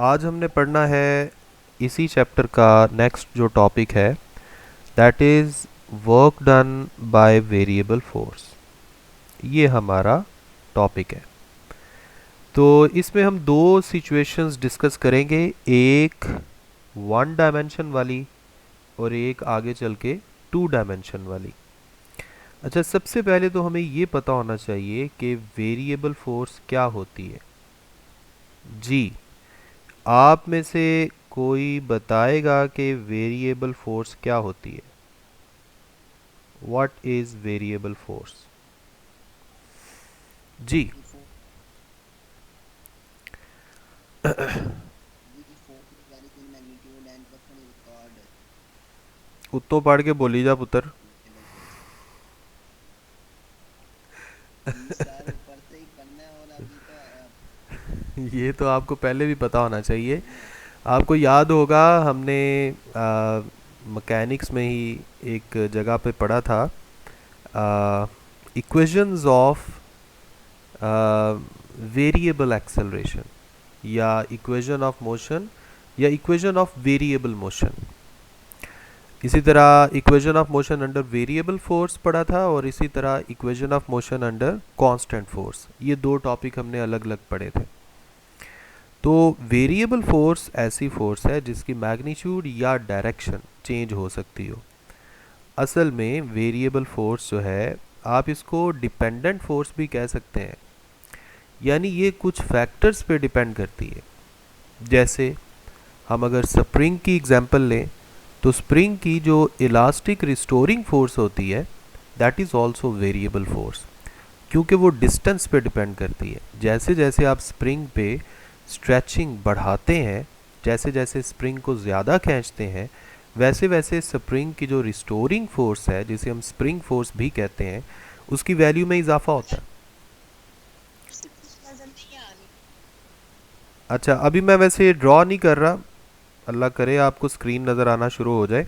आज हमने पढ़ना है इसी चैप्टर का नेक्स्ट जो टॉपिक है, that is work done by variable force. ये हमारा टॉपिक है। तो इसमें हम दो सिचुएशंस डिस्कस करेंगे, एक वन डायमेंशन वाली और एक आगे चल के टू डायमेंशन वाली। अच्छा, सबसे पहले तो हमें ये पता होना चाहिए कि वेरिएबल फोर्स क्या होती है। जी, आप में से कोई बताएगा कि वेरिएबल फोर्स क्या होती है? What is variable force? जी। उत्तो पढ़ के बोली जा पुत्र। ये तो आपको पहले भी पता होना चाहिए। आपको याद होगा, हमने मैकेनिक्स में ही एक जगह पे पढ़ा था, इक्वेशंस ऑफ वेरिएबल एक्सेलरेशन या इक्वेशन ऑफ मोशन या इक्वेशन ऑफ वेरिएबल मोशन। इसी तरह equation of motion under variable force पढ़ा था और इसी तरह equation of motion under constant force. ये दो टॉपिक हमने अलग अलग पढ़े थे। तो वेरिएबल फोर्स ऐसी फोर्स है जिसकी मैग्नीट्यूड या डायरेक्शन चेंज हो सकती हो। असल में वेरिएबल फोर्स जो है, आप इसको डिपेंडेंट फोर्स भी कह सकते हैं, यानी ये कुछ फैक्टर्स पे डिपेंड करती है। जैसे हम अगर स्प्रिंग की एग्जांपल लें, तो स्प्रिंग की जो इलास्टिक रिस्टोरिंग फोर्स होती है, that is also variable force, क्योंकि वो डिस्टेंस पे डिपेंड करती है। जैसे जैसे आप स्प्रिंग पे स्ट्रेचिंग बढ़ाते हैं, जैसे जैसे स्प्रिंग को ज़्यादा खींचते हैं, वैसे वैसे स्प्रिंग की जो रिस्टोरिंग फोर्स है, जिसे हम स्प्रिंग फोर्स भी कहते हैं, उसकी वैल्यू में इजाफा होता है। अच्छा, अभी मैं वैसे ड्रॉ नहीं कर रहा, अल्लाह करे आपको स्क्रीन नज़र आना शुरू हो जाए।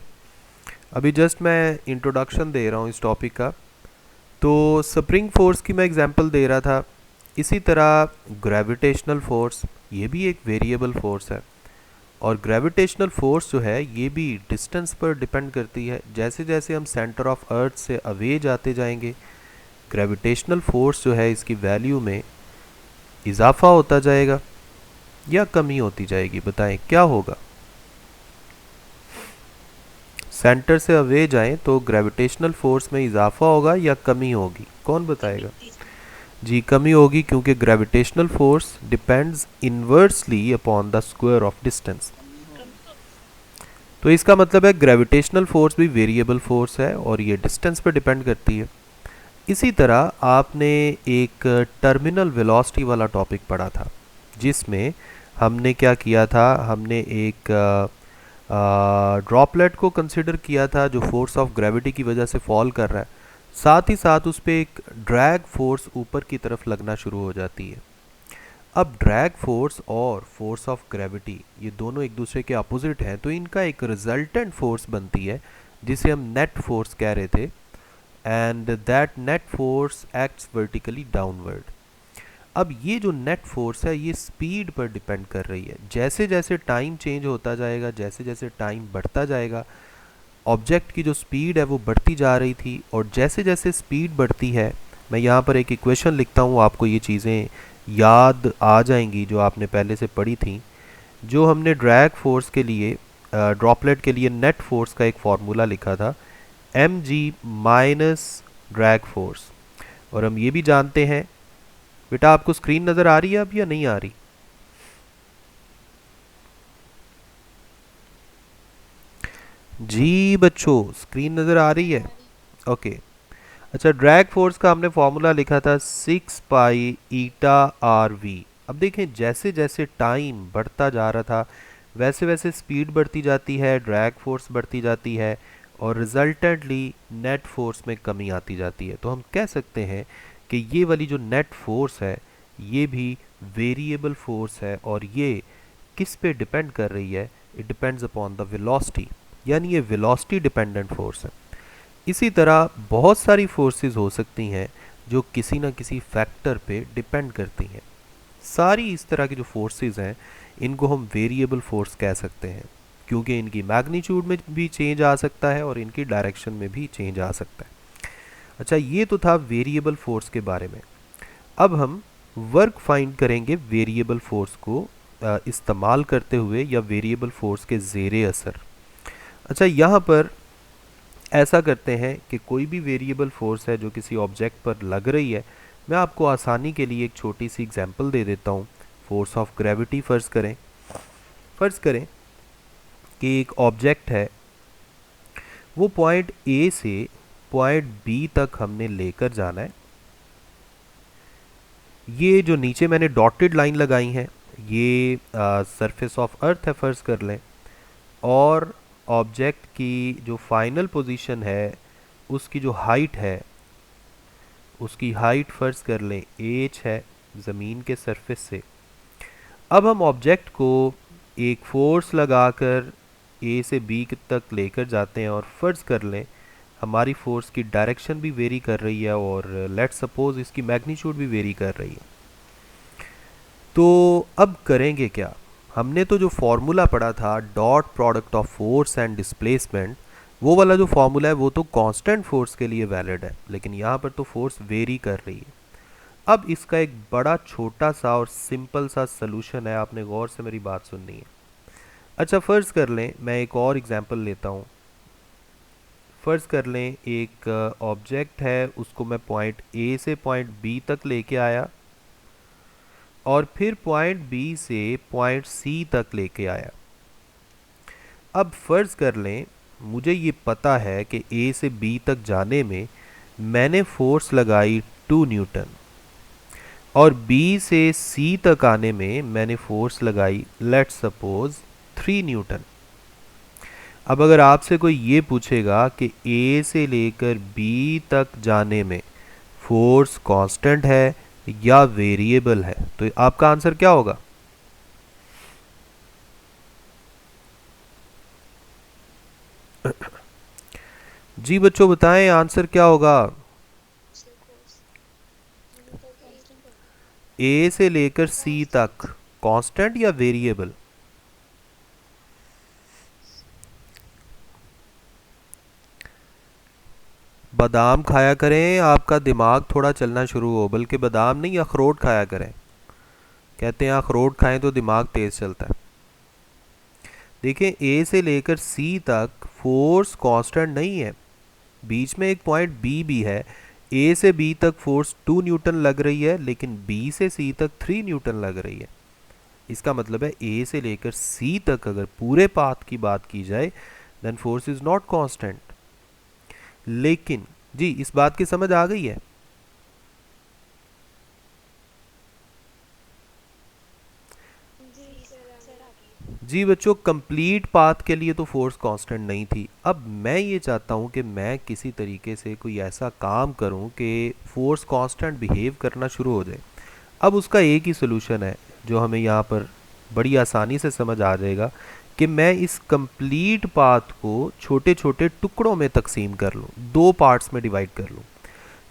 अभी जस्ट मैं इंट्रोडक्शन दे रहा हूँ इस टॉपिक का। तो स्प्रिंग फोर्स की मैं एग्जांपल दे रहा था। इसी तरह ग्रेविटेशनल फोर्स, ये भी एक वेरिएबल फोर्स है। और ग्रेविटेशनल फोर्स जो है, ये भी डिस्टेंस पर डिपेंड करती है। जैसे जैसे हम सेंटर ऑफ अर्थ से अवे जाते जाएंगे, ग्रेविटेशनल फोर्स जो है, इसकी वैल्यू में इजाफा होता जाएगा या कमी होती जाएगी। बताएं क्या होगा? सेंटर से अवे जाएं तो ग्रेविटेशनल फोर्स में इजाफा होगा या कमी होगी? कौन बताएगा? जी, कमी होगी, क्योंकि gravitational force depends inversely upon the square of distance. तो इसका मतलब है ग्रेविटेशनल फोर्स भी वेरिएबल फोर्स है और ये डिस्टेंस पर डिपेंड करती है। इसी तरह आपने एक टर्मिनल वेलोसिटी वाला टॉपिक पढ़ा था, जिसमें हमने क्या किया था, हमने एक ड्रॉपलेट को कंसिडर किया था जो फोर्स ऑफ ग्रेविटी की वजह से फॉल कर रहा है। साथ ही साथ उस पर एक ड्रैग फोर्स ऊपर की तरफ लगना शुरू हो जाती है। अब ड्रैग फोर्स और फोर्स ऑफ ग्रेविटी, ये दोनों एक दूसरे के अपोजिट हैं, तो इनका एक रिजल्टेंट फोर्स बनती है जिसे हम नेट फोर्स कह रहे थे। And that net force acts vertically downward. अब ये जो नेट फोर्स है, ये स्पीड पर डिपेंड कर रही है। जैसे जैसे टाइम चेंज होता जाएगा, जैसे जैसे टाइम बढ़ता जाएगा, ऑब्जेक्ट की जो स्पीड है वो बढ़ती जा रही थी। और जैसे जैसे स्पीड बढ़ती है, मैं यहाँ पर एक इक्वेशन लिखता हूँ, आपको ये चीज़ें याद आ जाएंगी जो आपने पहले से पढ़ी थी। जो हमने ड्रैग फोर्स के लिए, ड्रॉपलेट के लिए नेट फोर्स का एक फार्मूला लिखा था, m g minus drag force. और हम ये भी जानते हैं, बेटा आपको स्क्रीन नज़र आ रही है अब या नहीं आ रही? जी बच्चों, स्क्रीन नज़र आ रही है? ओके। अच्छा, ड्रैग फोर्स का हमने फॉर्मूला लिखा था 6 पाई ईटा आर वी। अब देखें, जैसे जैसे टाइम बढ़ता जा रहा था, वैसे वैसे स्पीड बढ़ती जाती है, ड्रैग फोर्स बढ़ती जाती है और रिजल्टेंटली नेट फोर्स में कमी आती जाती है। तो हम कह सकते हैं कि ये वाली जो नेट फोर्स है, ये भी वेरिएबल फोर्स है। और ये किस पे डिपेंड कर रही है? It depends upon the velocity, यानी ये वेलोसिटी डिपेंडेंट फोर्स है। इसी तरह बहुत सारी फोर्सेस हो सकती हैं जो किसी न किसी फैक्टर पे डिपेंड करती हैं। सारी इस तरह की जो फोर्सेस हैं, इनको हम वेरिएबल फोर्स कह सकते हैं, क्योंकि इनकी मैग्नीट्यूड में भी चेंज आ सकता है और इनकी डायरेक्शन में भी चेंज आ सकता है। अच्छा, ये तो था वेरिएबल फोर्स के बारे में। अब हम वर्क फाइंड करेंगे वेरिएबल फोर्स को इस्तेमाल करते हुए या वेरिएबल फोर्स के ज़ेरे असर। अच्छा, यहाँ पर ऐसा करते हैं कि कोई भी वेरिएबल फोर्स है जो किसी ऑब्जेक्ट पर लग रही है, मैं आपको आसानी के लिए एक छोटी सी एग्जांपल दे देता हूँ। फोर्स ऑफ ग्रेविटी फ़र्ज़ करें कि एक ऑब्जेक्ट है, वो पॉइंट ए से पॉइंट बी तक हमने लेकर जाना है। ये जो नीचे मैंने डॉटेड लाइन लगाई हैं, ये सरफेस ऑफ अर्थ है फ़र्ज़ कर लें, और ऑब्जेक्ट की जो फाइनल पोजीशन है उसकी जो हाइट है, उसकी हाइट फ़र्ज़ कर लें h है ज़मीन के सरफेस से। अब हम ऑब्जेक्ट को एक फोर्स लगाकर a से b तक लेकर जाते हैं और फ़र्ज़ कर लें हमारी फोर्स की डायरेक्शन भी वेरी कर रही है और लेट्स सपोज इसकी मैग्नीट्यूड भी वेरी कर रही है। तो अब करेंगे क्या? हमने तो जो फॉर्मूला पढ़ा था dot product of force and displacement, वो वाला जो फॉर्मूला है वो तो कांस्टेंट फोर्स के लिए वैलिड है, लेकिन यहाँ पर तो फोर्स वेरी कर रही है। अब इसका एक बड़ा छोटा सा और सिंपल सा सलूशन है, आपने गौर से मेरी बात सुननी है। अच्छा, फ़र्ज़ कर लें, मैं एक और एग्जांपल लेता हूँ। फ़र्ज़ कर लें एक ऑब्जेक्ट है, उसको मैं पॉइंट ए से पॉइंट बी तक लेके आया और फिर पॉइंट बी से पॉइंट सी तक लेके आया। अब फ़र्ज़ कर लें मुझे ये पता है कि ए से बी तक जाने में मैंने फोर्स लगाई 2 न्यूटन और बी से सी तक आने में मैंने फोर्स लगाई लेट्स सपोज 3 न्यूटन। अब अगर आपसे कोई ये पूछेगा कि ए से लेकर बी तक जाने में फोर्स कांस्टेंट है या वेरिएबल है, तो आपका आंसर क्या होगा? जी बच्चों बताएं, आंसर क्या होगा? ए से लेकर सी तक कांस्टेंट या वेरिएबल? बादाम खाया करें, आपका दिमाग थोड़ा चलना शुरू हो, बल्कि बादाम नहीं अखरोट खाया करें। कहते हैं अखरोट खाएं तो दिमाग तेज चलता है। देखिए, ए से लेकर सी तक फोर्स कांस्टेंट नहीं है, बीच में एक पॉइंट बी भी है। ए से बी तक फोर्स 2 न्यूटन लग रही है, लेकिन बी से सी तक 3 न्यूटन लग रही है। इसका मतलब है ए से लेकर सी तक अगर पूरे पाथ की बात की जाए then force is not constant. लेकिन जी, इस बात की समझ आ गई है? जी बच्चों, कंप्लीट पाथ के लिए तो फोर्स कांस्टेंट नहीं थी। अब मैं ये चाहता हूँ कि मैं किसी तरीके से कोई ऐसा काम करूँ कि फोर्स कांस्टेंट बिहेव करना शुरू हो जाए। अब उसका एक ही सोल्यूशन है जो हमें यहाँ पर बड़ी आसानी से समझ आ जाएगा कि मैं इस कंप्लीट पाथ को छोटे छोटे टुकड़ों में तकसीम कर लूँ, 2 पार्ट्स में डिवाइड कर लूँ।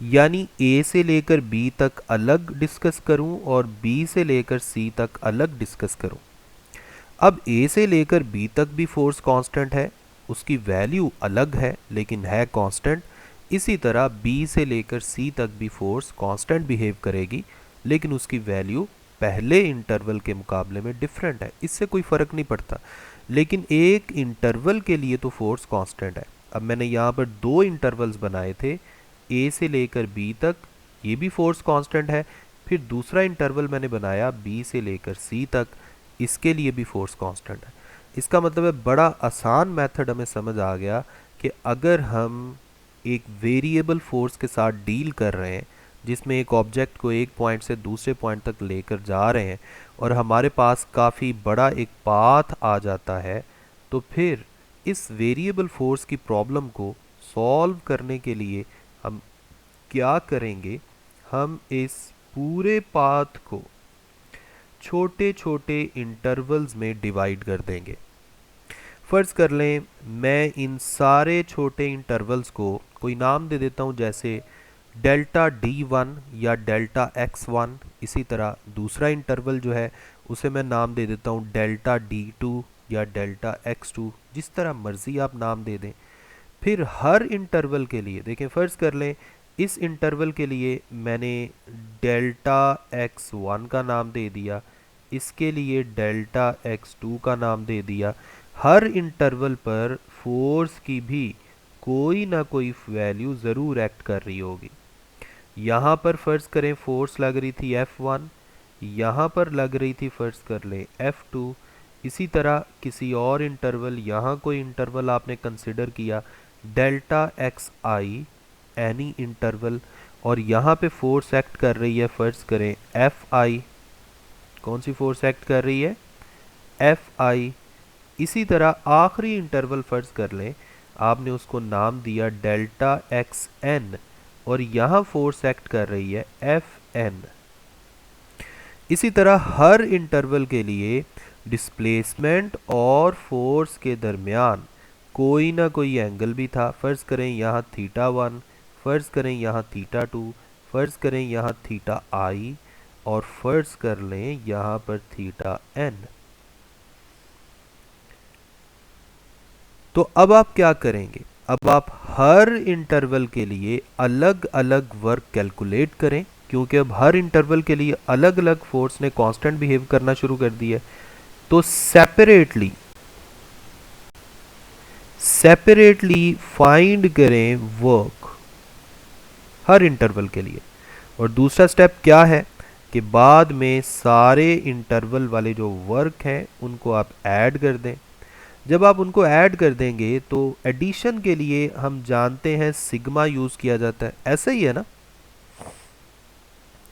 यानी ए से लेकर बी तक अलग डिस्कस करूँ और बी से लेकर सी तक अलग डिस्कस करूँ। अब ए से लेकर बी तक भी फोर्स कांस्टेंट है, उसकी वैल्यू अलग है लेकिन है कांस्टेंट। इसी तरह बी से लेकर सी तक भी फोर्स कांस्टेंट बिहेव करेगी, लेकिन उसकी वैल्यू पहले इंटरवल के मुकाबले में डिफरेंट है। इससे कोई फ़र्क नहीं पड़ता, लेकिन एक इंटरवल के लिए तो फोर्स कांस्टेंट है। अब मैंने यहाँ पर 2 इंटरवल्स बनाए थे, ए से लेकर बी तक, ये भी फोर्स कांस्टेंट है। फिर दूसरा इंटरवल मैंने बनाया बी से लेकर सी तक, इसके लिए भी फोर्स कांस्टेंट है। इसका मतलब है बड़ा आसान मेथड हमें समझ आ गया कि अगर हम एक वेरिएबल फोर्स के साथ डील कर रहे हैं, जिसमें एक ऑब्जेक्ट को एक पॉइंट से दूसरे पॉइंट तक लेकर जा रहे हैं और हमारे पास काफ़ी बड़ा एक पाथ आ जाता है, तो फिर इस वेरिएबल फोर्स की प्रॉब्लम को सॉल्व करने के लिए हम क्या करेंगे? हम इस पूरे पाथ को छोटे छोटे इंटरवल्स में डिवाइड कर देंगे। फ़र्ज़ कर लें मैं इन सारे छोटे इंटरवल्स को कोई नाम दे देता हूँ, जैसे डेल्टा D1 या डेल्टा X1। इसी तरह दूसरा इंटरवल जो है उसे मैं नाम दे देता हूँ डेल्टा D2 या डेल्टा X2, जिस तरह मर्जी आप नाम दे दें। फिर हर इंटरवल के लिए देखें, फ़र्ज़ कर लें इस इंटरवल के लिए मैंने डेल्टा X1 का नाम दे दिया, इसके लिए डेल्टा X2 का नाम दे दिया। हर इंटरवल पर फोर्स की भी कोई ना कोई वैल्यू ज़रूर एक्ट कर रही होगी। यहाँ पर फ़र्ज़ करें फोर्स लग रही थी F1, यहाँ पर लग रही थी फ़र्ज़ कर लें F2। इसी तरह किसी और इंटरवल, यहाँ कोई इंटरवल आपने कंसिडर किया डेल्टा XI एनी इंटरवल, और यहाँ पे फोर्स एक्ट कर रही है फ़र्ज़ करें Fi। कौन सी फोर्स एक्ट कर रही है? Fi। इसी तरह आखिरी इंटरवल फ़र्ज़ कर लें आपने उसको नाम दिया डेल्टा XN, और यहाँ फोर्स एक्ट कर रही है Fn। इसी तरह हर इंटरवल के लिए डिस्प्लेसमेंट और फोर्स के दरमियान कोई ना कोई एंगल भी था। फ़र्ज़ करें यहाँ θ1, फ़र्ज़ करें यहाँ θ2, फ़र्ज़ करें यहाँ θi, और फ़र्ज़ कर लें यहाँ पर θn। तो अब आप क्या करेंगे? अब आप हर इंटरवल के लिए अलग अलग वर्क कैलकुलेट करें, क्योंकि अब हर इंटरवल के लिए अलग अलग फोर्स ने कांस्टेंट बिहेव करना शुरू कर दिया है। तो सेपरेटली फाइंड करें वर्क हर इंटरवल के लिए। और दूसरा स्टेप क्या है कि बाद में सारे इंटरवल वाले जो वर्क हैं उनको आप ऐड कर दें। जब आप उनको ऐड कर देंगे तो एडिशन के लिए हम जानते हैं सिग्मा यूज़ किया जाता है, ऐसा ही है ना?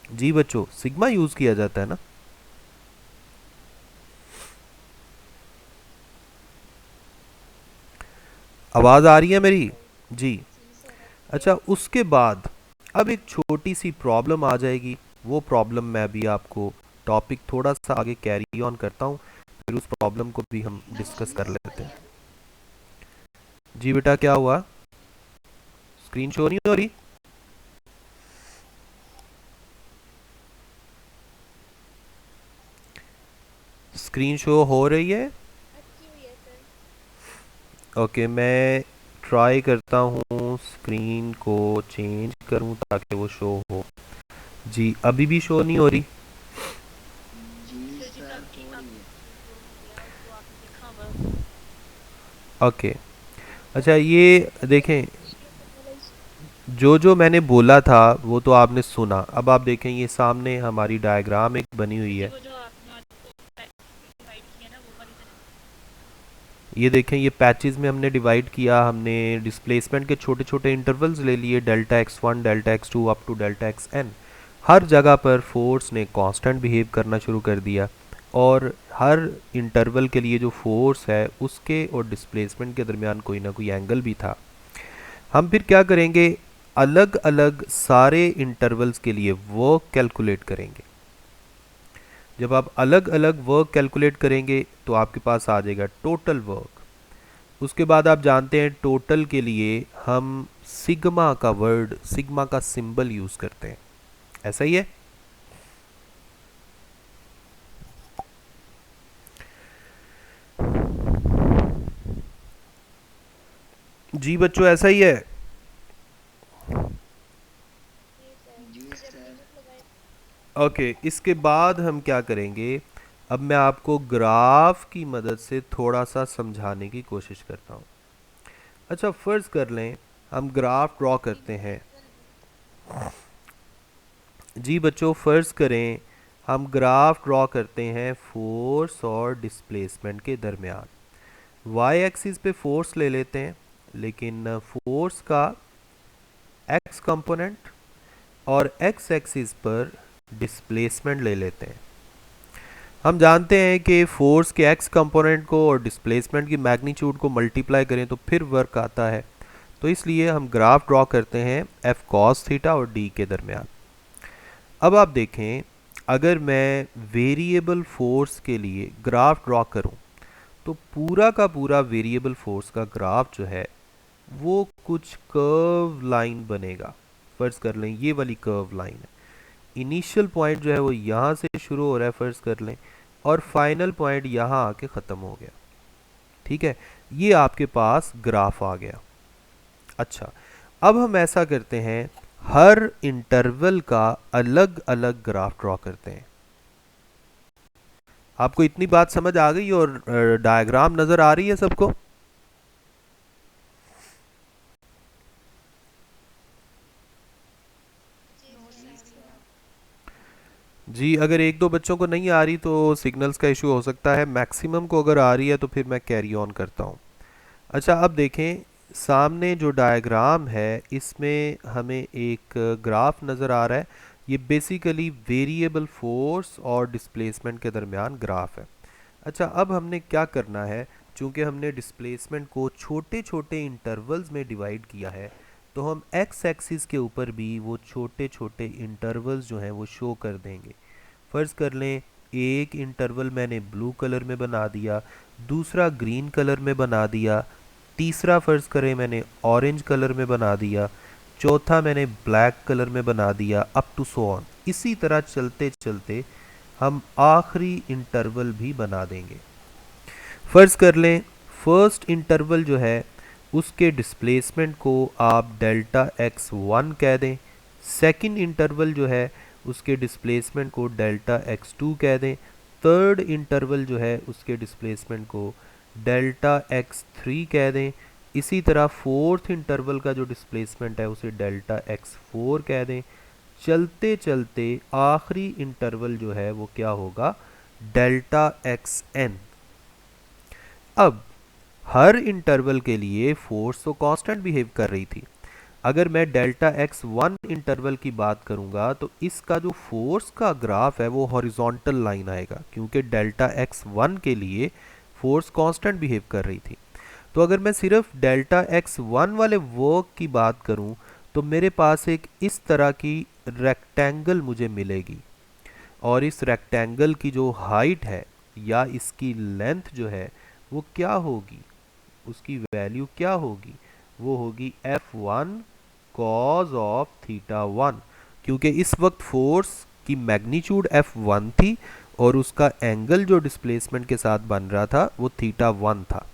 जी बच्चों, सिग्मा यूज़ किया जाता है ना? आवाज़ आ रही है मेरी? जी। अच्छा, उसके बाद अब एक छोटी सी प्रॉब्लम आ जाएगी। वो प्रॉब्लम मैं अभी आपको टॉपिक थोड़ा सा आगे कैरी ऑन करता हूँ, फिर उस प्रॉब्लम को भी हम डिस्कस कर लेते हैं। जी बेटा, क्या हुआ? स्क्रीन शो नहीं हो रही? स्क्रीन शो हो रही है? ओके, मैं ट्राई करता हूँ स्क्रीन को चेंज करूँ ताकि वो शो हो। जी, अभी भी शो नहीं हो रही? ओके। अच्छा, ये देखें, जो जो मैंने बोला था वो तो आपने सुना। अब आप देखें ये सामने हमारी डायग्राम एक बनी हुई है। ये देखें, ये पैचेस में हमने डिवाइड किया, हमने डिस्प्लेसमेंट के छोटे छोटे इंटरवल्स ले लिए, delta X1, delta X2 up to delta XN। हर जगह पर फोर्स ने कांस्टेंट बिहेव करना शुरू कर दिया, और हर इंटरवल के लिए जो फोर्स है उसके और डिस्प्लेसमेंट के दरमियान कोई ना कोई एंगल भी था। हम फिर क्या करेंगे? अलग अलग सारे इंटरवल्स के लिए वर्क कैलकुलेट करेंगे। जब आप अलग अलग वर्क कैलकुलेट करेंगे तो आपके पास आ जाएगा टोटल वर्क। उसके बाद आप जानते हैं टोटल के लिए हम सिग्मा का वर्ड, सिग्मा का सिंबल यूज करते हैं, ऐसा ही है? जी बच्चों, ऐसा ही है। ओके, इसके बाद हम क्या करेंगे? अब मैं आपको ग्राफ की मदद से थोड़ा सा समझाने की कोशिश करता हूँ। अच्छा, फर्ज कर लें हम ग्राफ ड्रॉ करते हैं। जी बच्चों, फर्ज करें हम ग्राफ ड्रॉ करते हैं फोर्स और डिस्प्लेसमेंट के दरमियान। वाई एक्सिस पे फोर्स ले लेते हैं, लेकिन फोर्स का एक्स कंपोनेंट, और एक्स एक्सिस पर डिस्प्लेसमेंट ले लेते हैं। हम जानते हैं कि फोर्स के एक्स कंपोनेंट को और डिस्प्लेसमेंट की मैग्नीट्यूड को मल्टीप्लाई करें तो फिर वर्क आता है। तो इसलिए हम ग्राफ ड्रॉ करते हैं एफ कॉस थीटा और डी के दरमियान। अब आप देखें, अगर मैं वेरिएबल फोर्स के लिए ग्राफ ड्रॉ करूं तो पूरा का पूरा वेरिएबल फोर्स का ग्राफ जो है वो कुछ कर्व लाइन बनेगा। फर्ज कर लें ये वाली कर्व लाइन है। इनिशियल पॉइंट जो है वो यहाँ से शुरू हो रहा है, फर्ज कर लें, और फाइनल पॉइंट यहाँ आके ख़त्म हो गया। ठीक है, ये आपके पास ग्राफ आ गया। अच्छा, अब हम ऐसा करते हैं, हर इंटरवल का अलग अलग ग्राफ ड्रॉ करते हैं। आपको इतनी बात समझ आ गई और डायग्राम नज़र आ रही है सबको? जी, अगर एक दो बच्चों को नहीं आ रही तो सिग्नल्स का इशू हो सकता है, मैक्सिमम को अगर आ रही है तो फिर मैं कैरी ऑन करता हूँ। अच्छा, अब देखें, सामने जो डायग्राम है इसमें हमें एक ग्राफ नज़र आ रहा है। ये बेसिकली वेरिएबल फोर्स और डिस्प्लेसमेंट के दरमियान ग्राफ है। अच्छा, अब हमने क्या करना है, चूंकि हमने डिस्प्लेसमेंट को छोटे छोटे इंटरवल्स में डिवाइड किया है, तो हम एक्स एक्सिस के ऊपर भी वो छोटे छोटे इंटरवल्स जो हैं वो शो कर देंगे। फ़र्ज़ कर लें, एक इंटरवल मैंने ब्लू कलर में बना दिया, दूसरा ग्रीन कलर में बना दिया, तीसरा फ़र्ज़ करें मैंने ऑरेंज कलर में बना दिया, चौथा मैंने ब्लैक कलर में बना दिया, अप टू सो ऑन। इसी तरह चलते चलते हम आखिरी इंटरवल भी बना देंगे। फ़र्ज़ कर लें, फर्स्ट इंटरवल जो है उसके डिस्प्लेसमेंट को आप डेल्टा एक्स वन कह दें, सेकंड इंटरवल जो है उसके डिस्प्लेसमेंट को डेल्टा एक्स टू कह दें, थर्ड इंटरवल जो है उसके डिस्प्लेसमेंट को डेल्टा एक्स थ्री कह दें, इसी तरह फोर्थ इंटरवल का जो डिस्प्लेसमेंट है उसे डेल्टा एक्स फोर कह दें। चलते चलते आखिरी इंटरवल जो है वो क्या होगा, डेल्टा एक्स एन। अब हर इंटरवल के लिए फोर्स तो कांस्टेंट बिहेव कर रही थी। अगर मैं डेल्टा एक्स वन इंटरवल की बात करूंगा तो इसका जो फोर्स का ग्राफ है वो हॉरिजॉन्टल लाइन आएगा, क्योंकि डेल्टा एक्स वन के लिए फोर्स कांस्टेंट बिहेव कर रही थी। तो अगर मैं सिर्फ डेल्टा एक्स वन वाले वर्क की बात करूं तो मेरे पास एक इस तरह की रेक्टेंगल मुझे मिलेगी, और इस रेक्टेंगल की जो हाइट है या इसकी लेंथ जो है वो क्या होगी, उसकी वैल्यू क्या होगी, वो होगी F1 cause of theta one, क्योंकि इस वक्त फोर्स की मैग्नीट्यूड F1 थी और उसका एंगल जो डिस्प्लेसमेंट के साथ बन रहा था वो थीटा वन था।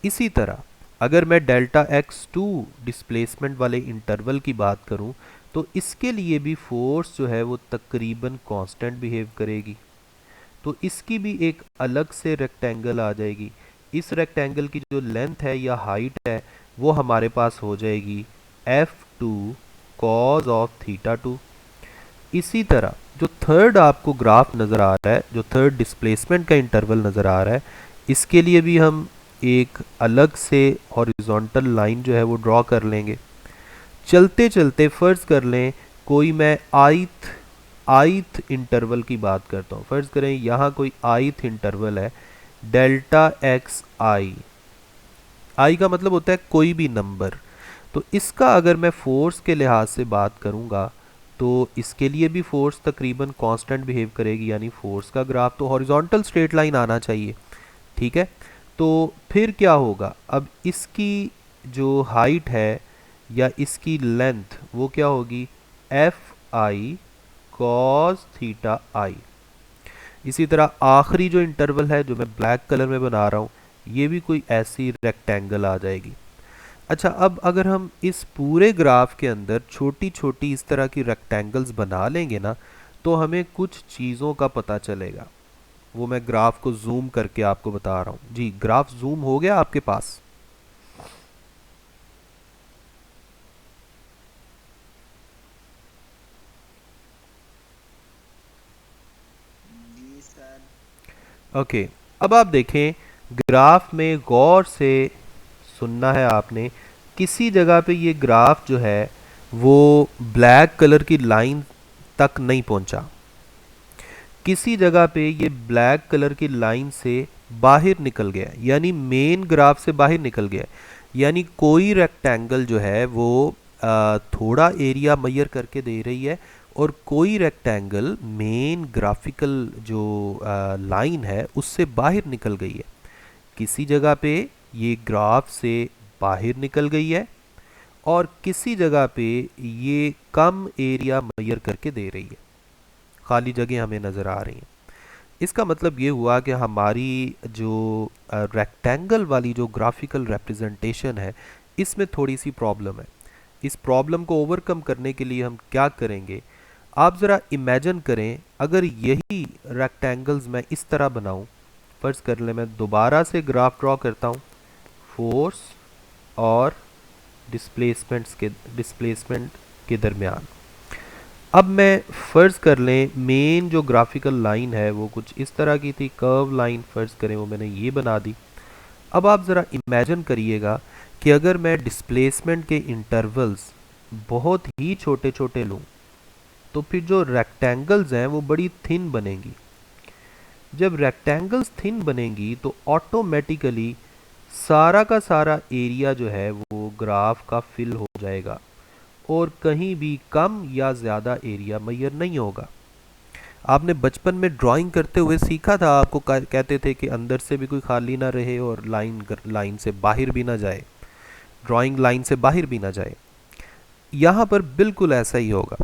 इसी तरह अगर मैं डेल्टा एक्स टू डिस्प्लेसमेंट वाले इंटरवल की बात करूं तो इसके लिए भी फोर्स जो है वो तकरीबन कांस्टेंट बिहेव करेगी। तो इसकी भी एक अलग से रेक्टेंगल आ जाएगी। इस रेक्टेंगल की जो लेंथ है या हाइट है वो हमारे पास हो जाएगी F2 cause of theta two. इसी तरह जो थर्ड आपको ग्राफ नज़र आ रहा है, जो थर्ड डिस्प्लेसमेंट का इंटरवल नज़र आ रहा है, इसके लिए भी हम एक अलग से हॉरिजॉन्टल लाइन जो है वो ड्रॉ कर लेंगे। चलते चलते फ़र्ज़ कर लें कोई मैं आइथ इंटरवल की बात करता हूँ। फ़र्ज़ करें यहाँ कोई आइथ इंटरवल है, डेल्टा एक्स आई, आई का मतलब होता है कोई भी नंबर। तो इसका अगर मैं फोर्स के लिहाज से बात करूँगा तो इसके लिए भी फोर्स तकरीबन कांस्टेंट बिहेव करेगी, यानी फोर्स का ग्राफ तो हॉरिजॉन्टल स्ट्रेट लाइन आना चाहिए। ठीक है, तो फिर क्या होगा, अब इसकी जो हाइट है या इसकी लेंथ वो क्या होगी, एफ आई कॉस थीटा आई। इसी तरह आखिरी जो इंटरवल है जो मैं ब्लैक कलर में बना रहा हूँ, ये भी कोई ऐसी रेक्टेंगल आ जाएगी। अच्छा, अब अगर हम इस पूरे ग्राफ के अंदर छोटी छोटी इस तरह की रेक्टेंगल्स बना लेंगे ना, तो हमें कुछ चीज़ों का पता चलेगा। वो मैं ग्राफ को जूम करके आपको बता रहा हूँ। जी, ग्राफ जूम हो गया आपके पास? ओके, अब आप देखें, ग्राफ में गौर से सुनना है आपने, किसी जगह पे ये ग्राफ जो है वो ब्लैक कलर की लाइन तक नहीं पहुंचा। किसी जगह पे ये ब्लैक कलर की लाइन से बाहर निकल गया, यानी मेन ग्राफ से बाहर निकल गया। यानी कोई रेक्टेंगल जो है वो थोड़ा एरिया मेजर करके दे रही है और कोई रेक्टेंगल मेन ग्राफिकल जो लाइन है उससे बाहर निकल गई है। किसी जगह पे ये ग्राफ से बाहर निकल गई है और किसी जगह पे ये कम एरिया मेजर करके दे रही है, खाली जगह हमें नज़र आ रही हैं। इसका मतलब ये हुआ कि हमारी जो रेक्टेंगल वाली जो ग्राफिकल रिप्रेजेंटेशन है इसमें थोड़ी सी प्रॉब्लम है। इस प्रॉब्लम को ओवरकम करने के लिए हम क्या करेंगे, आप ज़रा इमेजिन करें अगर यही रेक्टेंगल्स मैं इस तरह बनाऊं। फर्ज कर ले मैं दोबारा से ग्राफ ड्रॉ करता हूं फोर्स और डिस्प्लेसमेंट के दरमियान। अब मैं फ़र्ज़ कर लें मेन जो ग्राफिकल लाइन है वो कुछ इस तरह की थी, कर्व लाइन फ़र्ज़ करें वो मैंने ये बना दी। अब आप ज़रा इमेजिन करिएगा कि अगर मैं डिस्प्लेसमेंट के इंटरवल्स बहुत ही छोटे छोटे लूँ तो फिर जो रेक्टेंगल्स हैं वो बड़ी थिन बनेंगी। जब रेक्टेंगल्स थिन बनेंगी तो ऑटोमेटिकली सारा का सारा एरिया जो है वो ग्राफ का फिल हो जाएगा और कहीं भी कम या ज़्यादा एरिया मैयर नहीं होगा। आपने बचपन में ड्राइंग करते हुए सीखा था, आपको कहते थे कि अंदर से भी कोई खाली ना रहे और लाइन से बाहर भी ना जाए, ड्राइंग लाइन से बाहर भी ना जाए। यहाँ पर बिल्कुल ऐसा ही होगा।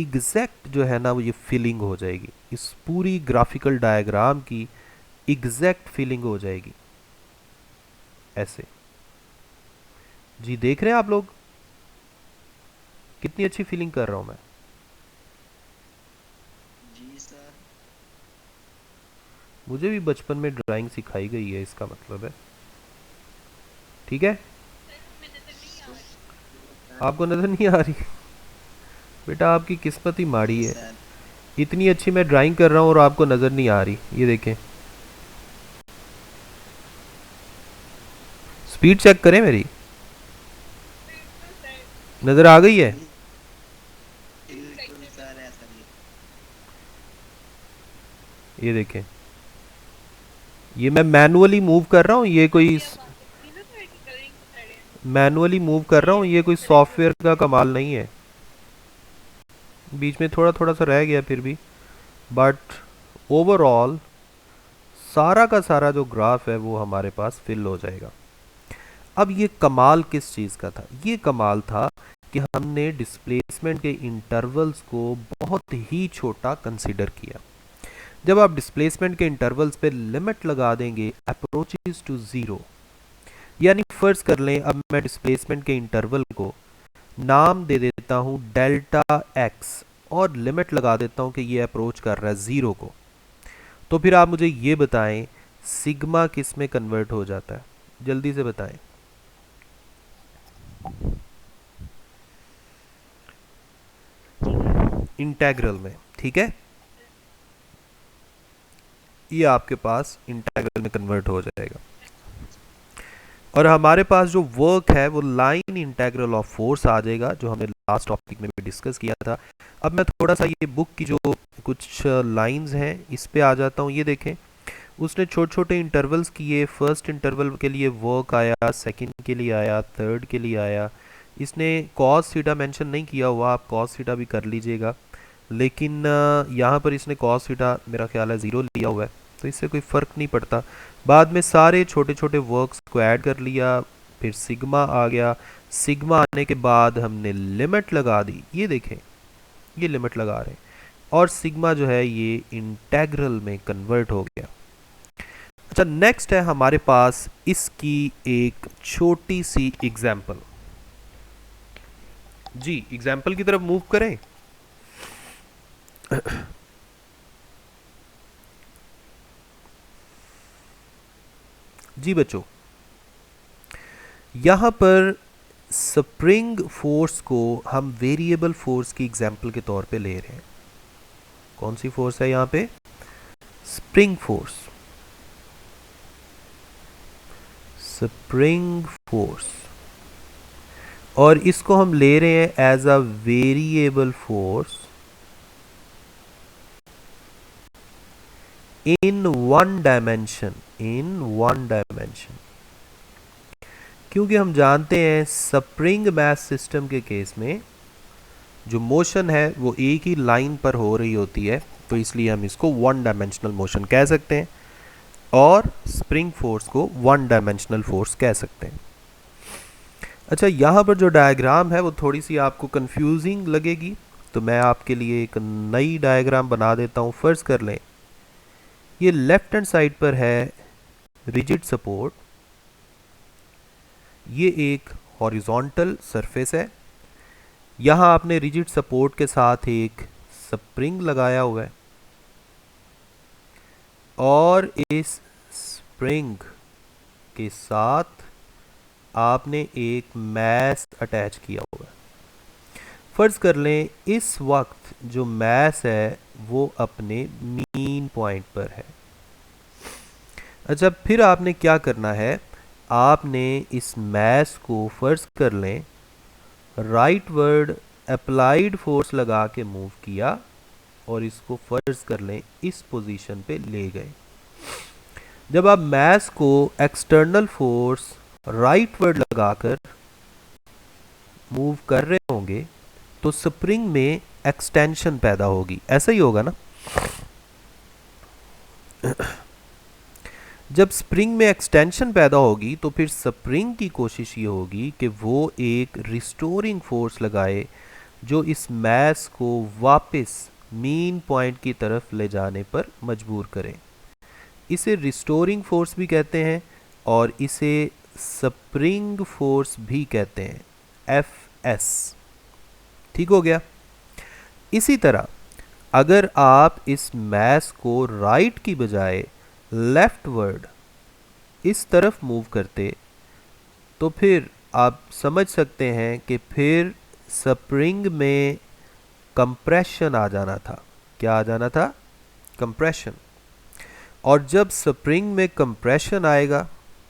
एग्जैक्ट जो है ना वो ये फीलिंग हो जाएगी, इस पूरी ग्राफिकल डायग्राम की एग्जैक्ट फीलिंग हो जाएगी ऐसे। जी देख रहे हैं आप लोग कितनी अच्छी फीलिंग कर रहा हूं मैं। जी सर। मुझे भी बचपन में ड्राइंग सिखाई गई है, इसका मतलब है। ठीक है, आपको नजर नहीं आ रही? बेटा आपकी किस्मत ही माड़ी जी है, सर। इतनी अच्छी मैं ड्राइंग कर रहा हूँ और आपको नजर नहीं आ रही। ये देखें, स्पीड चेक करें मेरी, नजर आ गई है? बिल्कुल सर, ऐसा ही। ये देखें, ये मैं मैनुअली मूव कर रहा हूँ, ये कोई मैनुअली मूव कर रहा हूँ, ये कोई सॉफ्टवेयर का कमाल नहीं है। बीच में थोड़ा थोड़ा सा रह गया फिर भी, बट ओवरऑल सारा का सारा जो ग्राफ है वो हमारे पास फिल हो जाएगा। अब ये कमाल किस चीज़ का था? ये कमाल था कि हमने डिस्प्लेसमेंट के इंटरवल्स को बहुत ही छोटा कंसिडर किया। जब आप डिस्प्लेसमेंट के इंटरवल्स पे लिमिट लगा देंगे अप्रोचेस टू ज़ीरो, यानी फ़र्ज़ कर लें अब मैं डिस्प्लेसमेंट के इंटरवल को नाम दे देता हूँ डेल्टा एक्स और लिमिट लगा देता हूँ कि ये अप्रोच कर रहा है ज़ीरो को, तो फिर आप मुझे ये बताएं सिग्मा किस में कन्वर्ट हो जाता है? जल्दी से बताएं। इंटेग्रल में, ठीक है, ये आपके पास इंटेग्रल में कन्वर्ट हो जाएगा और हमारे पास जो वर्क है वो लाइन इंटेग्रल ऑफ फोर्स आ जाएगा, जो हमने लास्ट टॉपिक में भी डिस्कस किया था। अब मैं थोड़ा सा ये बुक की जो कुछ लाइंस हैं इस पे आ जाता हूँ। ये देखें, उसने छोटे छोटे इंटरवल्स किए। फर्स्ट इंटरवल के लिए वर्क आया, सेकंड के लिए आया, थर्ड के लिए आया। इसने कॉस थीटा मेंशन नहीं किया हुआ, आप कॉस थीटा भी कर लीजिएगा, लेकिन यहाँ पर इसने कॉस थीटा मेरा ख्याल है ज़ीरो लिया हुआ है, तो इससे कोई फ़र्क नहीं पड़ता। बाद में सारे छोटे छोटे वर्क्स को ऐड कर लिया, फिर सिग्मा आ गया। सिग्मा आने के बाद हमने लिमिट लगा दी, ये देखें ये लिमिट लगा रहे हैं और सिग्मा जो है ये इंटेग्रल में कन्वर्ट हो गया। अच्छा, नेक्स्ट है हमारे पास इसकी एक छोटी सी एग्जाम्पल। जी एग्जाम्पल की तरफ मूव करें। जी बच्चों, यहाँ पर स्प्रिंग फोर्स को हम वेरिएबल फोर्स की एग्जाम्पल के तौर पे ले रहे हैं। कौन सी फोर्स है यहाँ पे? Spring force. स्प्रिंग फोर्स, और इसको हम ले रहे हैं as a variable force in one dimension. क्योंकि हम जानते हैं स्प्रिंग मास सिस्टम के केस में जो मोशन है वो एक ही लाइन पर हो रही होती है, तो इसलिए हम इसको वन डायमेंशनल मोशन कह सकते हैं और स्प्रिंग फोर्स को वन डायमेंशनल फोर्स कह सकते हैं। अच्छा, यहाँ पर जो डायग्राम है वो थोड़ी सी आपको कंफ्यूजिंग लगेगी, तो मैं आपके लिए एक नई डायग्राम बना देता हूँ। फर्ज कर लें ये लेफ्ट हैंड साइड पर है रिजिड सपोर्ट, ये एक हॉरिजॉन्टल सरफेस है, यहाँ आपने रिजिड सपोर्ट के साथ एक स्प्रिंग लगाया हुआ है और इस स्प्रिंग के साथ आपने एक मैस अटैच किया हुआ है। फर्ज कर लें इस वक्त जो मैस है वो अपने मीन पॉइंट पर है। अच्छा, फिर आपने क्या करना है, आपने इस मैस को फर्ज कर लें राइट वर्ड अप्लाइड फोर्स लगा के मूव किया और इसको फर्ज कर लें इस पोजीशन पे ले गए। जब आप मैस को एक्सटर्नल फोर्स राइट वर्ड लगाकर मूव कर रहे होंगे तो स्प्रिंग में एक्सटेंशन पैदा होगी, ऐसा ही होगा ना। जब स्प्रिंग में एक्सटेंशन पैदा होगी तो फिर स्प्रिंग की कोशिश ये होगी कि वो एक रिस्टोरिंग फोर्स लगाए जो इस मैस को वापस मीन पॉइंट की तरफ ले जाने पर मजबूर करे। इसे रिस्टोरिंग फोर्स भी कहते हैं और इसे स्प्रिंग फोर्स भी कहते हैं, एफ एस। ठीक हो गया। इसी तरह अगर आप इस मैस को राइट की बजाय लेफ्ट वर्ड इस तरफ मूव करते तो फिर आप समझ सकते हैं कि फिर स्प्रिंग में कंप्रेशन आ जाना था। क्या आ जाना था? कंप्रेशन। और जब स्प्रिंग में कंप्रेशन आएगा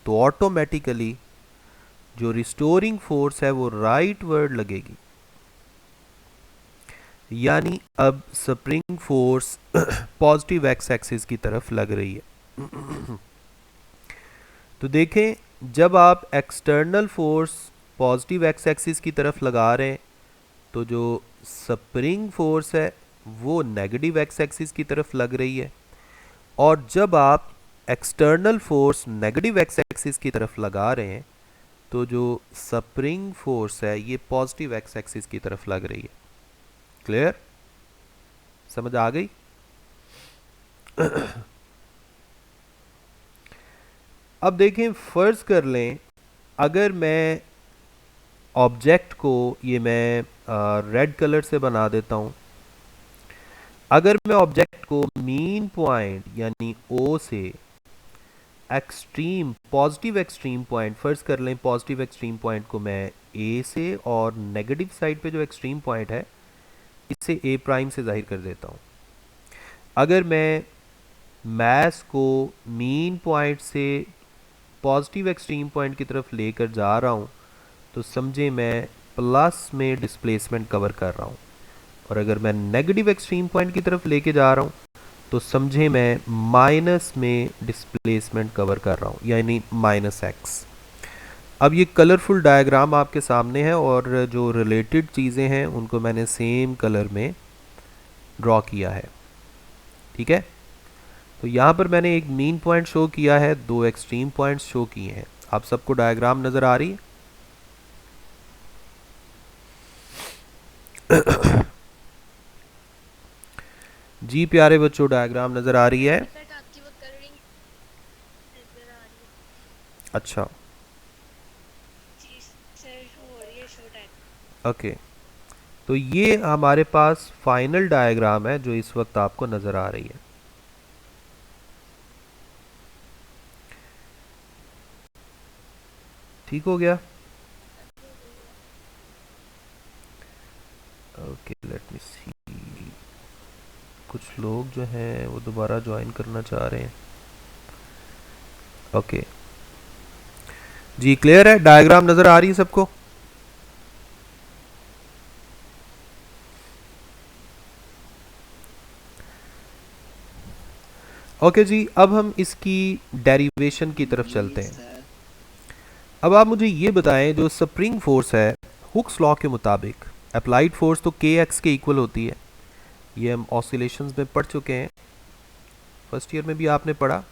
तो ऑटोमेटिकली जो रिस्टोरिंग फोर्स है वो राइट वर्ड लगेगी, यानी अब spring force positive x axis की तरफ लग रही है। तो देखें, जब आप external force positive x axis की तरफ लगा रहे हैं तो जो स्प्रिंग फोर्स है वो नेगेटिव एक्स एक्सिस की तरफ लग रही है, और जब आप external force negative x axis की तरफ लगा रहे हैं तो जो स्प्रिंग फोर्स है ये पॉजिटिव एक्स एक्सिस की तरफ लग रही है। क्लियर? समझ आ गई? अब देखें, फर्ज कर लें अगर मैं ऑब्जेक्ट को ये मैं रेड कलर से बना देता हूं। अगर मैं ऑब्जेक्ट को मीन पॉइंट यानी ओ से एक्सट्रीम पॉजिटिव एक्सट्रीम पॉइंट, फर्ज कर लें पॉजिटिव एक्सट्रीम पॉइंट को मैं ए से और नेगेटिव साइड पे जो एक्सट्रीम पॉइंट है इसे ए प्राइम से जाहिर कर देता हूं। अगर मैं मैस को मीन पॉइंट से पॉजिटिव एक्सट्रीम पॉइंट की तरफ लेकर जा रहा हूं तो समझे मैं प्लस में डिस्प्लेसमेंट कवर कर रहा हूं, और अगर मैं नेगेटिव एक्सट्रीम पॉइंट की तरफ लेके जा रहा हूं तो समझे मैं माइनस में डिस्प्लेसमेंट कवर कर रहा हूं, यानी माइनस एक्स। अब ये कलरफुल डायग्राम आपके सामने है और जो रिलेटेड चीज़ें हैं उनको मैंने सेम कलर में ड्रॉ किया है। ठीक है, तो यहाँ पर मैंने एक मीन पॉइंट शो किया है, दो एक्सट्रीम पॉइंट्स शो किए हैं। आप सबको डायग्राम नज़र आ रही है? जी प्यारे बच्चों, डायग्राम नज़र आ रही है? अच्छा, ओके। तो ये हमारे पास फाइनल डायग्राम है जो इस वक्त आपको नज़र आ रही है। ठीक हो गया? ओके, लेट मी सी। कुछ लोग जो हैं वो दोबारा ज्वाइन करना चाह रहे हैं। ओके जी, क्लियर है? डायग्राम नज़र आ रही है सबको? ओके जी, अब हम इसकी डेरिवेशन की तरफ चलते हैं। अब आप मुझे ये बताएं, जो स्प्रिंग फोर्स है हुक्स लॉ के मुताबिक अप्लाइड फोर्स तो के एक्स के इक्वल होती है। ये हम ऑसिलेशंस में पढ़ चुके हैं, फर्स्ट ईयर में भी आपने पढ़ा,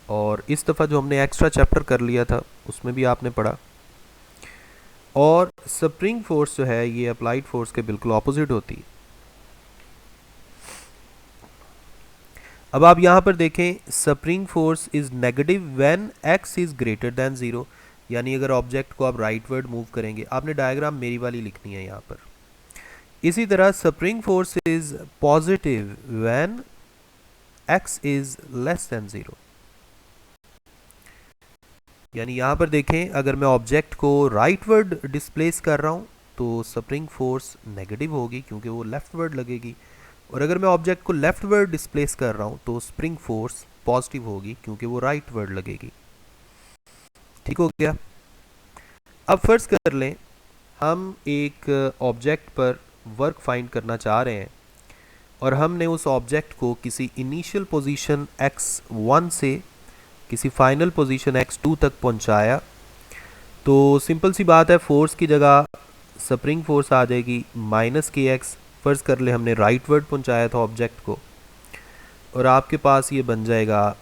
और इस दफ़ा जो हमने एक्स्ट्रा चैप्टर कर लिया था उसमें भी आपने पढ़ा। और स्प्रिंग फोर्स जो है ये अप्लाइड फोर्स के बिल्कुल ऑपोजिट होती है। अब आप यहाँ पर देखें spring force is negative when x is greater than 0, यानी अगर ऑब्जेक्ट को आप राइटवर्ड मूव करेंगे, आपने डायग्राम मेरी वाली लिखनी है यहाँ पर। इसी तरह spring force is positive when x is less than 0, यानी यहाँ पर देखें अगर मैं ऑब्जेक्ट को राइटवर्ड डिस्प्लेस कर रहा हूँ तो स्प्रिंग फोर्स नेगेटिव होगी क्योंकि वो लेफ्टवर्ड लगेगी, और अगर मैं ऑब्जेक्ट को लेफ्टवर्ड डिस्प्लेस कर रहा हूँ तो स्प्रिंग फोर्स पॉजिटिव होगी क्योंकि वो राइटवर्ड लगेगी। ठीक हो गया। अब फर्ज कर लें हम एक ऑब्जेक्ट पर वर्क फाइंड करना चाह रहे हैं और हमने उस ऑब्जेक्ट को किसी इनिशियल पोजीशन x1 से किसी फाइनल पोजीशन x2 तक पहुंचाया, तो सिंपल सी बात है फोर्स की जगह स्प्रिंग फोर्स आ जाएगी -kx। फर्ज कर ले हमने राइटवर्ड पहुंचाया था ऑब्जेक्ट को, और आपके पास ये बन जाएगा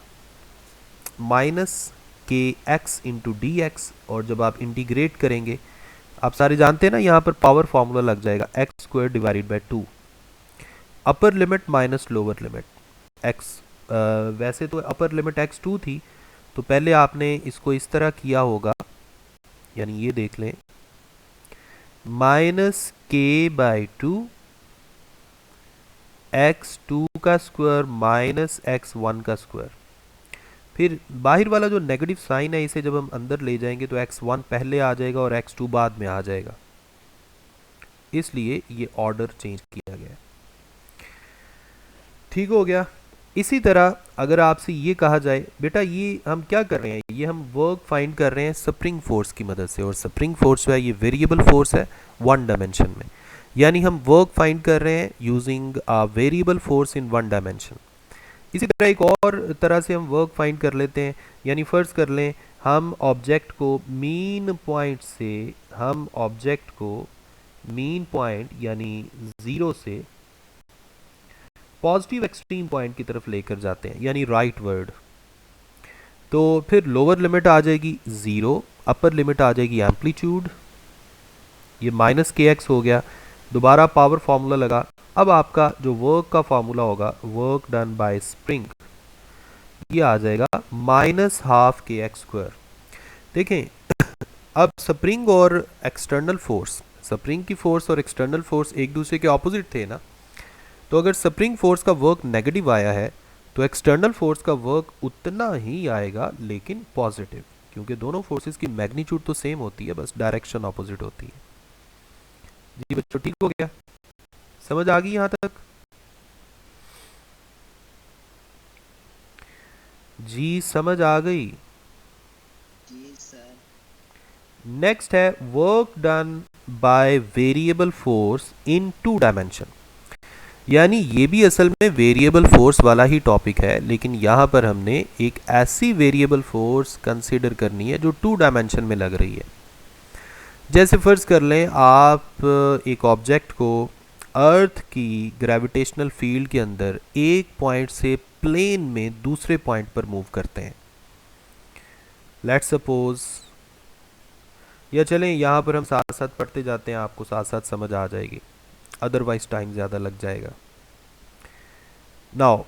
-kx इंटू dx, और जब आप इंटीग्रेट करेंगे, आप सारे जानते हैं ना यहाँ पर पावर फार्मूला लग जाएगा x² divided by 2, upper limit minus lower limit x। वैसे तो अपर लिमिट x2 थी, तो पहले आपने इसको इस तरह किया होगा, यानी ये देख लें -k/2 x2 का स्क्वायर माइनस x1 का स्क्वायर। फिर बाहर वाला जो नेगेटिव साइन है इसे जब हम अंदर ले जाएंगे तो x1 पहले आ जाएगा और x2 बाद में आ जाएगा, इसलिए ये ऑर्डर चेंज किया गया। ठीक हो गया। इसी तरह अगर आपसे ये कहा जाए बेटा ये हम क्या कर रहे हैं, ये हम वर्क फाइंड कर रहे हैं स्प्रिंग फोर्स की मदद से, और स्प्रिंग फोर्स जो है ये वेरिएबल फोर्स है 1 डायमेंशन में, यानी हम वर्क फाइंड कर रहे हैं using a variable force in 1 dimension. इसी तरह एक और तरह से हम वर्क फाइंड कर लेते हैं, यानी फर्ज कर लें हम ऑब्जेक्ट को मीन पॉइंट से, हम ऑब्जेक्ट को मीन पॉइंट यानी 0 से पॉजिटिव एक्सट्रीम पॉइंट की तरफ लेकर जाते हैं, यानी राइटवर्ड। तो फिर लोअर लिमिट आ जाएगी 0, अपर लिमिट आ जाएगी एम्पलीट्यूड, ये -kx हो गया, दोबारा पावर फार्मूला लगा। अब आपका जो वर्क का फार्मूला होगा, वर्क डन बाय स्प्रिंग, ये आ जाएगा -12kx²। देखें अब स्प्रिंग और एक्सटर्नल फोर्स, स्प्रिंग की फोर्स और एक्सटर्नल फोर्स एक दूसरे के ऑपोजिट थे ना, तो अगर स्प्रिंग फोर्स का वर्क नेगेटिव आया है तो एक्सटर्नल फोर्स का वर्क उतना ही आएगा लेकिन पॉजिटिव, क्योंकि दोनों फोर्सेस की मैग्नीट्यूड तो सेम होती है, बस डायरेक्शन ऑपोजिट होती है। जी बच्चों ठीक हो गया, समझ आ गई यहां तक? जी समझ आ गई। जी सर। नेक्स्ट है work done by variable force in 2 dimension, यानी ये भी असल में वेरिएबल फोर्स वाला ही टॉपिक है, लेकिन यहाँ पर हमने एक ऐसी वेरिएबल फोर्स कंसीडर करनी है जो 2 डायमेंशन में लग रही है। जैसे फर्ज कर लें आप एक ऑब्जेक्ट को अर्थ की ग्रेविटेशनल फील्ड के अंदर एक पॉइंट से प्लेन में दूसरे पॉइंट पर मूव करते हैं, लेट्स सपोज, या चलें यहाँ पर हम साथ साथ पढ़ते जाते हैं, आपको साथ साथ समझ आ जाएगी, अदरवाइज टाइम ज़्यादा लग जाएगा। नाउ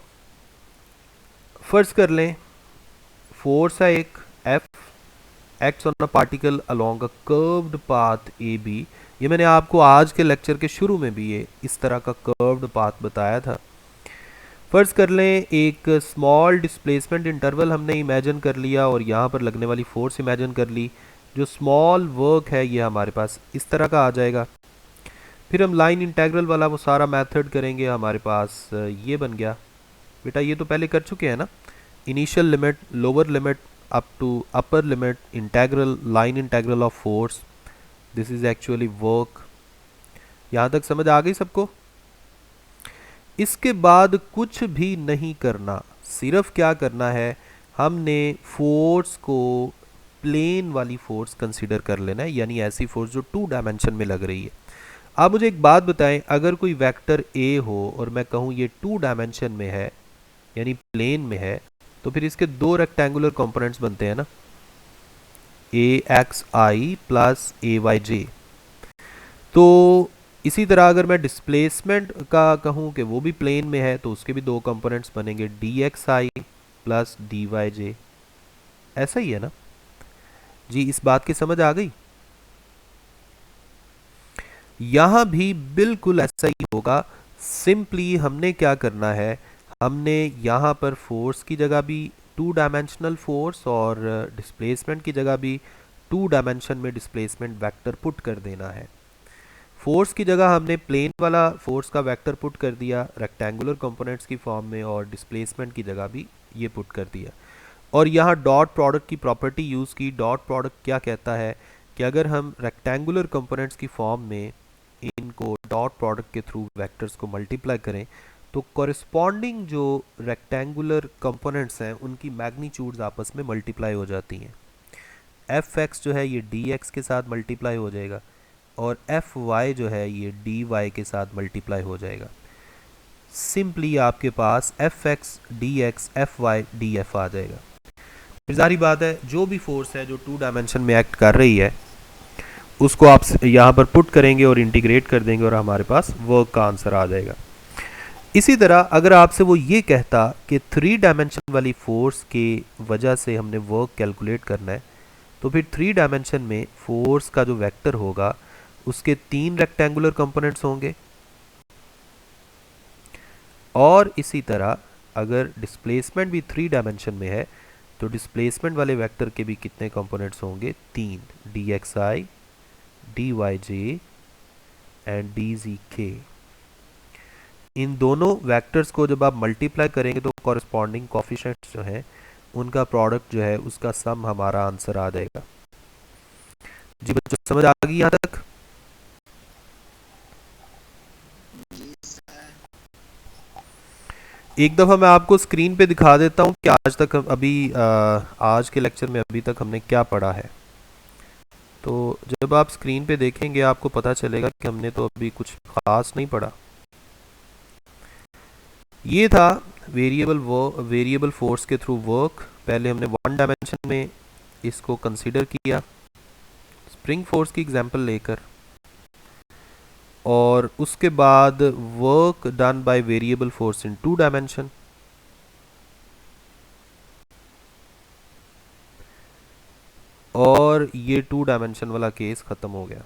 फर्ज कर लें फोर्स है एक F acts on a particle along a curved path AB। ये मैंने आपको आज के लेक्चर के शुरू में भी ये इस तरह का कर्व्ड पाथ बताया था। फर्ज कर लें एक स्मॉल डिस्प्लेसमेंट इंटरवल हमने इमेजिन कर लिया और यहाँ पर लगने वाली फोर्स इमेजिन कर ली, जो स्मॉल वर्क है ये हमारे पास इस तरह का आ जाएगा। फिर हम लाइन इंटेग्रल वाला वो सारा मेथड करेंगे, हमारे पास ये बन गया। बेटा ये तो पहले कर चुके हैं ना, initial limit, lower limit up to upper limit, integral, line integral of force, this is actually work. यहाँ तक समझ आ गई सबको? इसके बाद कुछ भी नहीं करना, सिर्फ क्या करना है, हमने फोर्स को प्लेन वाली फोर्स कंसीडर कर लेना है, यानी ऐसी फोर्स जो 2 डायमेंशन में लग रही है। आप मुझे एक बात बताएं, अगर कोई वेक्टर A हो और मैं कहूँ ये 2 डायमेंशन में है यानी प्लेन में है, तो फिर इसके 2 रेक्टेंगुलर कंपोनेंट्स बनते हैं ना, AXI प्लस AYJ। तो इसी तरह अगर मैं डिस्प्लेसमेंट का कहूँ कि वो भी प्लेन में है तो उसके भी दो कंपोनेंट्स बनेंगे, डी एक्स आई प्लस डी वाई जे। ऐसा ही है ना जी, इस बात की समझ आ गई। यहाँ भी बिल्कुल ऐसा ही होगा। सिंपली हमने क्या करना है, हमने यहाँ पर फोर्स की जगह भी टू डायमेंशनल फोर्स और डिस्प्लेसमेंट की जगह भी टू डायमेंशन में डिस्प्लेसमेंट वेक्टर पुट कर देना है। फोर्स की जगह हमने प्लेन वाला फोर्स का वेक्टर पुट कर दिया रेक्टेंगुलर कंपोनेंट्स की फॉर्म में, और डिस्प्लेसमेंट की जगह भी ये पुट कर दिया। और यहाँ डॉट प्रोडक्ट की प्रॉपर्टी यूज़ की। डॉट प्रोडक्ट क्या कहता है कि अगर हम रेक्टेंगुलर कंपोनेंट्स की फॉर्म में इनको डॉट प्रोडक्ट के थ्रू वेक्टर्स को मल्टीप्लाई करें तो कॉरिस्पॉन्डिंग जो रेक्टेंगुलर कंपोनेंट्स हैं उनकी मैग्नीट्यूड्स आपस में मल्टीप्लाई हो जाती हैं। एफ एक्स जो है ये डी एक्स के साथ मल्टीप्लाई हो जाएगा, और एफ वाई जो है ये डी वाई के साथ मल्टीप्लाई हो जाएगा। सिंपली आपके पास f x d x f y d f आ जाएगा। फिर जारी बात है, जो भी फोर्स है जो टू डायमेंशन में एक्ट कर रही है उसको आप यहाँ पर पुट करेंगे और इंटीग्रेट कर देंगे और हमारे पास वर्क का आंसर आ जाएगा। इसी तरह अगर आपसे वो ये कहता कि थ्री डायमेंशन वाली फोर्स की वजह से हमने वर्क कैलकुलेट करना है, तो फिर थ्री डायमेंशन में फोर्स का जो वेक्टर होगा उसके तीन रेक्टेंगुलर कंपोनेंट्स होंगे, और इसी तरह अगर डिस्प्लेसमेंट भी थ्री डायमेंशन में है तो डिस्प्लेसमेंट वाले वेक्टर के भी कितने कंपोनेंट्स होंगे, तीन, d x i d y j and d z k. इन दोनों वेक्टर्स को जब आप मल्टीप्लाई करेंगे तो कॉरस्पॉन्डिंग कोफिशिएंट्स जो हैं उनका प्रोडक्ट जो है उसका सम हमारा आंसर आ जाएगा। जी बच्चों, समझ आ गई यहाँ तक? जी सर। एक दफ़ा मैं आपको स्क्रीन पे दिखा देता हूँ कि आज तक आज के लेक्चर में अभी तक हमने क्या पढ़ा है। तो जब आप स्क्रीन पे देखेंगे आपको पता चलेगा कि हमने तो अभी कुछ खास नहीं पढ़ा। ये था वेरिएबल फोर्स के थ्रू वर्क। पहले हमने वन डायमेंशन में इसको कंसीडर किया स्प्रिंग फोर्स की एग्जांपल लेकर, और उसके बाद work done by variable force in two dimension, और ये टू डायमेंशन वाला केस खत्म हो गया।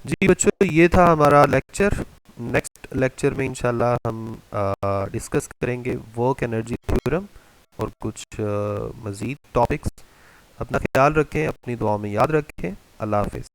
जी बच्चों, ये था हमारा लेक्चर। नेक्स्ट लेक्चर में इंशाल्लाह हम डिस्कस करेंगे वर्क एनर्जी थ्योरम और कुछ मज़ीद टॉपिक्स। अपना ख्याल रखें, अपनी दुआ में याद रखें। अल्लाह हाफिज़।